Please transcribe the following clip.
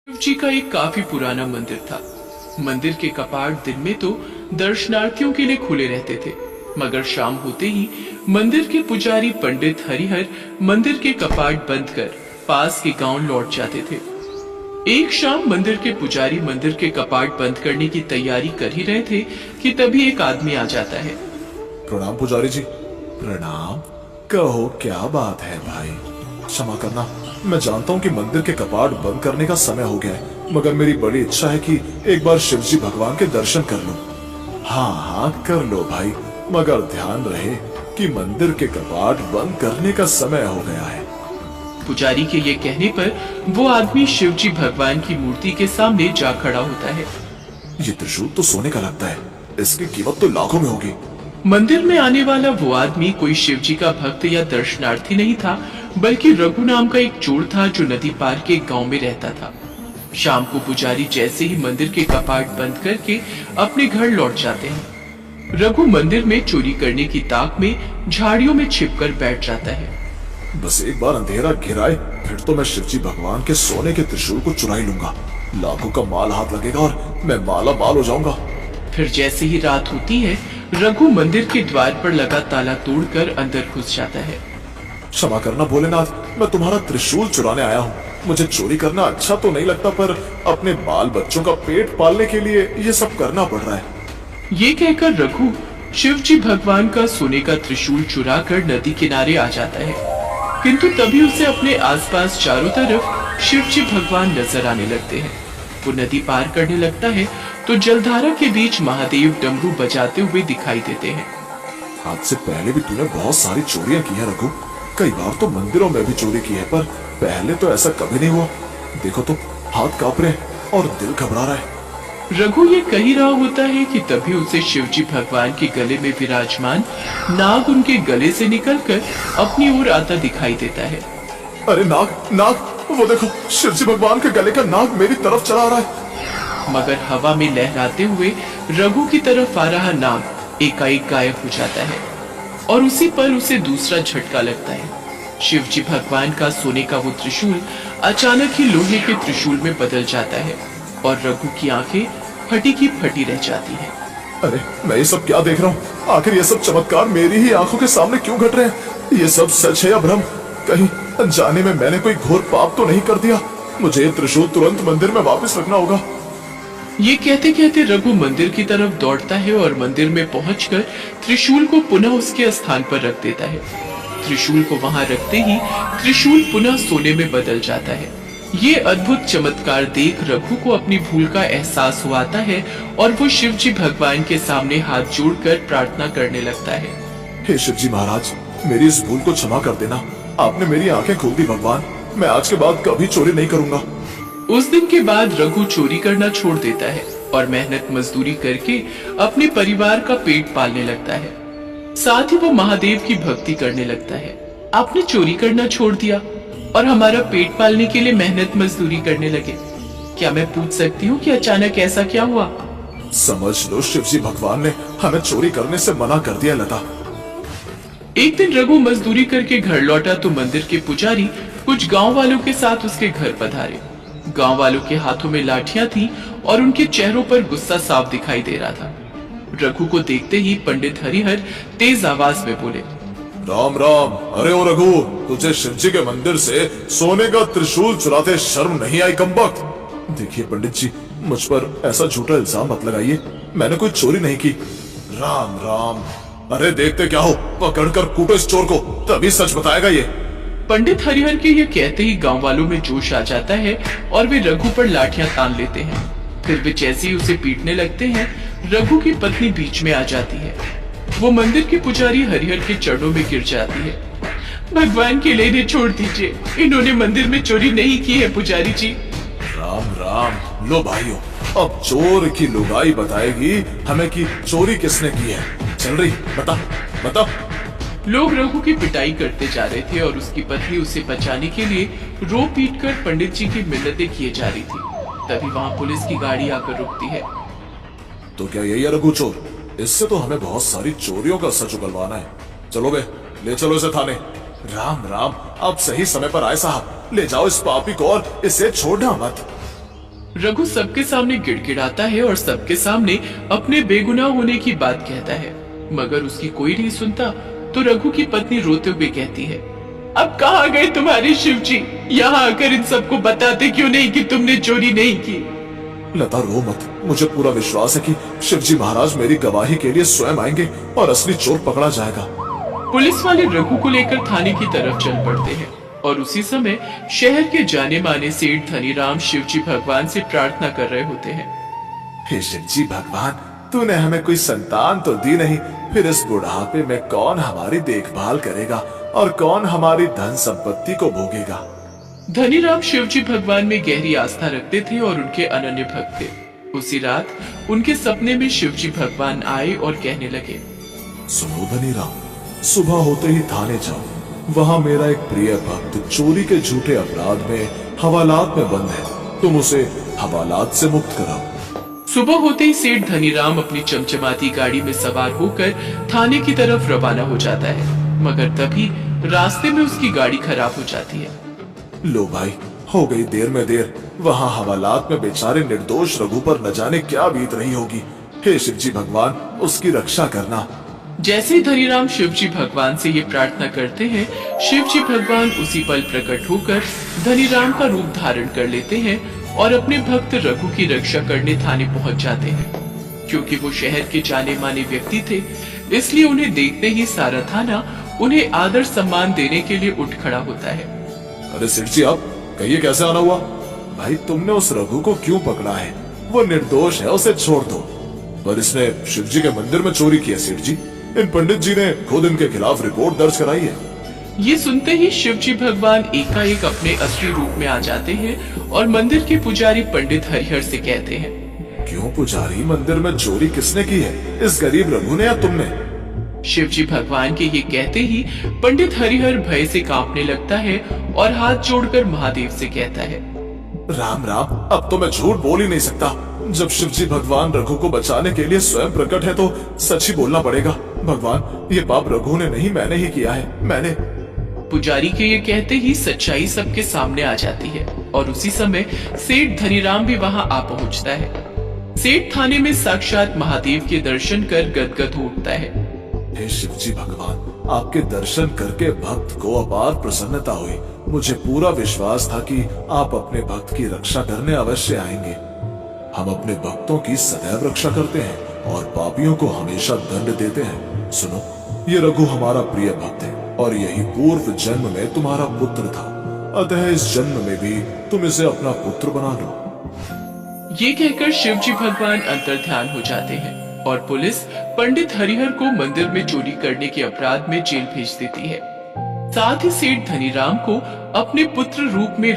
शिव जी का एक काफी पुराना मंदिर था। मंदिर के कपाट दिन में तो दर्शनार्थियों के लिए खुले रहते थे, मगर शाम होते ही मंदिर के पुजारी पंडित हरिहर मंदिर के कपाट बंद कर पास के गांव लौट जाते थे। एक शाम मंदिर के पुजारी मंदिर के कपाट बंद करने की तैयारी कर ही रहे थे कि तभी एक आदमी आ जाता है। प्रणाम पुजारी जी। प्रणाम। कहो क्या बात है भाई। क्षमा करना, मैं जानता हूँ कि मंदिर के कपाट बंद करने का समय हो गया है, मगर मेरी बड़ी इच्छा है कि एक बार शिव जी भगवान के दर्शन कर लूं। हाँ हाँ कर लो भाई, मगर ध्यान रहे कि मंदिर के कपाट बंद करने का समय हो गया है। पुजारी के ये कहने पर वो आदमी शिव जी भगवान की मूर्ति के सामने जा खड़ा होता है। ये त्रिशूल तो सोने का लगता है, इसकी कीमत तो लाखों में होगी। मंदिर में आने वाला वो आदमी कोई शिव जी का भक्त या दर्शनार्थी नहीं था, बल्कि रघु नाम का एक चोर था जो नदी पार के गांव में रहता था। शाम को पुजारी जैसे ही मंदिर के कपाट बंद करके अपने घर लौट जाते हैं, रघु मंदिर में चोरी करने की ताक में झाड़ियों में छिपकर बैठ जाता है। बस एक बार अंधेरा घिराए, फिर तो मैं शिव जी भगवान के सोने के त्रिशूल को चुरा ही लूंगा। लाखों का माल हाथ लगेगा और मैं माला माल हो जाऊंगा। फिर जैसे ही रात होती है, रघु मंदिर के द्वार पर लगा ताला तोड़कर अंदर घुस जाता है। क्षमा करना भोलेनाथ, मैं तुम्हारा त्रिशूल चुराने आया हूँ। मुझे चोरी करना अच्छा तो नहीं लगता, पर अपने बाल बच्चों का पेट पालने के लिए ये सब करना पड़ रहा है। ये कहकर रघु शिव जी भगवान का सोने का त्रिशूल चुरा कर नदी किनारे आ जाता है, किंतु तभी उसे अपने आसपास चारों तरफ शिव जी भगवान नजर आने लगते हैं। वो नदी पार करने लगता है तो जलधारा के बीच महादेव डमरू बजाते हुए दिखाई देते हैं। आज से पहले भी तूने बहुत सारी चोरियां की है रघु। कई बार तो मंदिरों में भी चोरी की है, पर पहले तो ऐसा कभी नहीं हुआ। देखो तो हाथ कांप रहे हैं और दिल घबरा रहा है। रघु ये कह ही रहा होता है कि तभी उसे शिव जी भगवान के गले में विराजमान नाग उनके गले से निकलकर अपनी ओर आता दिखाई देता है। अरे नाग नाग, वो देखो शिव जी भगवान के गले का नाग मेरी तरफ चला रहा है। मगर हवा में लहराते हुए रघु की तरफ आ रहा नाग एकाएक गायब हो जाता है और उसी पर उसे दूसरा झटका लगता है। शिव जी भगवान का सोने का वो त्रिशूल अचानक ही लोहे के त्रिशूल में बदल जाता है और रघु की आंखें फटी की फटी रह जाती हैं। अरे मैं ये सब क्या देख रहा हूँ? आखिर ये सब चमत्कार मेरी ही आंखों के सामने क्यों घट रहे हैं? ये सब सच है या भ्रम? कहीं अनजाने में मैंने कोई घोर पाप तो नहीं कर दिया? मुझे ये त्रिशूल तुरंत मंदिर में वापस रखना होगा। ये कहते कहते रघु मंदिर की तरफ दौड़ता है और मंदिर में पहुंचकर त्रिशूल को पुनः उसके स्थान पर रख देता है। त्रिशूल को वहां रखते ही त्रिशूल पुनः सोने में बदल जाता है। ये अद्भुत चमत्कार देख रघु को अपनी भूल का एहसास हुआता है और वो शिव जी भगवान के सामने हाथ जोड़कर प्रार्थना करने लगता है। हे शिव जी महाराज, मेरी इस भूल को क्षमा कर देना। आपने मेरी आंखें खोल दी भगवान। मैं आज के बाद कभी चोरी नहीं करूंगा। उस दिन के बाद रघु चोरी करना छोड़ देता है और मेहनत मजदूरी करके अपने परिवार का पेट पालने लगता है। साथ ही वो महादेव की भक्ति करने लगता है। आपने चोरी करना छोड़ दिया और हमारा पेट पालने के लिए मेहनत मजदूरी करने लगे। क्या मैं पूछ सकती हूँ कि अचानक ऐसा क्या हुआ? समझ लो शिव जी भगवान ने हमें चोरी करने से मना कर दिया लता। एक दिन रघु मजदूरी करके घर लौटा तो मंदिर के पुजारी कुछ गांव वालों के साथ उसके घर पधारे। गांव वालों के हाथों में लाठियां थी और उनके चेहरों पर गुस्सा साफ दिखाई दे रहा था। रघु को देखते ही पंडित हरिहर तेज आवाज में बोले, राम राम। अरे ओ रघु, तुझे शिव जी के मंदिर से सोने का त्रिशूल चुराते शर्म नहीं आई कमबख्त? देखिए पंडित जी, मुझ पर ऐसा झूठा इल्जाम मत लगाइए। मैंने कोई चोरी नहीं की। राम राम। अरे देखते क्या हो, पकड़कर कूटो इस चोर को, तभी सच बताएगा ये। पंडित हरिहर के ये कहते ही गांव वालों में जोश आ जाता है और वे रघु पर लाठियां तान लेते हैं। फिर वे जैसे ही उसे पीटने लगते हैं, रघु की पत्नी बीच में आ जाती है। वो मंदिर के पुजारी हरिहर के चरणों में गिर जाती है। भगवान के लिए इन्हें छोड़ दीजिए, इन्होंने मंदिर में चोरी नहीं की है पुजारी जी। राम राम। लो भाइयों, अब चोर की लुगाई बताएगी हमें कि चोरी किसने की है। चल रही बता बता। लोग रघु की पिटाई करते जा रहे थे और उसकी पत्नी उसे बचाने के लिए रो पीट कर पंडित जी की मिन्नतें किए जा रही थी। तभी वहाँ पुलिस की गाड़ी आकर रुकती है। तो क्या यही है रघु चोर? इससे तो हमें बहुत सारी चोरियों का सच उगलवाना है। चलो बे, ले चलो इसे थाने। राम राम। अब सही समय पर आए साहब, ले जाओ इस पापी को और इसे छोड़ना मत। रघु सबके सामने गिड़गिड़ाता है और सबके सामने अपने बेगुनाह होने की बात कहता है, मगर उसकी कोई नहीं सुनता। तो रघु की पत्नी रोते हुए कहती है, अब कहाँ गए तुम्हारे शिवजी? यहाँ आकर इन सबको बताते क्यों नहीं कि तुमने चोरी नहीं की? लता रो मत, मुझे पूरा विश्वास है कि शिवजी महाराज मेरी गवाही के लिए स्वयं आएंगे और असली चोर पकड़ा जाएगा। पुलिस वाले रघु को लेकर थाने की तरफ चल पड़ते हैं और उसी समय शहर के जाने माने सेठ धनीराम शिवजी भगवान से प्रार्थना कर रहे होते हैं। हे शिवजी भगवान, तूने हमें कोई संतान तो दी नहीं, फिर इस बुढ़ापे में कौन हमारी देखभाल करेगा और कौन हमारी धन संपत्ति को भोगेगा। धनीराम शिवजी भगवान में गहरी आस्था रखते थे और उनके अनन्य भक्त थे। उसी रात उनके सपने में शिवजी भगवान आए और कहने लगे, सुनो धनीराम, सुबह होते ही थाने जाओ, वहाँ मेरा एक प्रिय भक्त चोरी के झूठे अपराध में हवालात में बंद है, तुम उसे हवालात से मुक्त कराओ। सुबह होते ही सेठ धनीराम अपनी चमचमाती गाड़ी में सवार होकर थाने की तरफ रवाना हो जाता है, मगर तभी रास्ते में उसकी गाड़ी खराब हो जाती है। लो भाई, हो गई देर में देर, वहाँ हवालात में बेचारे निर्दोष रघु पर न जाने क्या बीत रही होगी। हे शिवजी भगवान, उसकी रक्षा करना। जैसे ही धनीराम शिवजी भगवान से ये प्रार्थना करते हैं, शिवजी भगवान उसी पल प्रकट होकर धनीराम का रूप धारण कर लेते हैं और अपने भक्त रघु की रक्षा करने थाने पहुंच जाते हैं। क्योंकि वो शहर के जाने माने व्यक्ति थे, इसलिए उन्हें देखते ही सारा थाना उन्हें आदर सम्मान देने के लिए उठ खड़ा होता है। अरे सेठ जी, आप कहिए कैसे आना हुआ? भाई, तुमने उस रघु को क्यों पकड़ा है? वो निर्दोष है, उसे छोड़ दो। पर इसने शिवजी के मंदिर में चोरी की है सेठ जी। इन पंडित जी ने खुद इनके खिलाफ रिपोर्ट दर्ज कराई है। ये सुनते ही शिवजी भगवान एकाएक अपने असली रूप में आ जाते हैं और मंदिर के पुजारी पंडित हरिहर से कहते हैं, क्यों पुजारी, मंदिर में चोरी किसने की है? इस गरीब रघु ने या तुमने? शिवजी भगवान के ये कहते ही पंडित हरिहर भय से कांपने लगता है और हाथ जोड़कर महादेव से कहता है, राम राम, अब तो मैं झूठ बोल ही नहीं सकता। जब शिवजी भगवान रघु को बचाने के लिए स्वयं प्रकट है तो सच ही बोलना पड़ेगा। भगवान, ये पाप रघु ने नहीं, मैंने ही किया है, मैंने। पुजारी के ये कहते ही सच्चाई सबके सामने आ जाती है और उसी समय सेठ धनीराम भी वहां आ पहुंचता है। सेठ थाने में साक्षात महादेव के दर्शन कर गदगद हो उठता है। हे शिवजी भगवान, आपके दर्शन करके भक्त को अपार प्रसन्नता हुई। मुझे पूरा विश्वास था कि आप अपने भक्त की रक्षा करने अवश्य आएंगे। हम अपने भक्तों की सदैव रक्षा करते हैं और पापियों को हमेशा दंड देते हैं। सुनो, ये रघु हमारा प्रिय भक्त है और यही पूर्व जन्म में तुम्हारा पुत्र था, अतः इस जन्म में भी तुम इसे अपना पुत्र बना लो। ये कहकर शिवजी भगवान अंतर्ध्यान हो जाते हैं और पुलिस पंडित हरिहर को मंदिर में चोरी करने के अपराध में जेल भेज देती है। साथ ही सेठ धनीराम को अपने पुत्र रूप में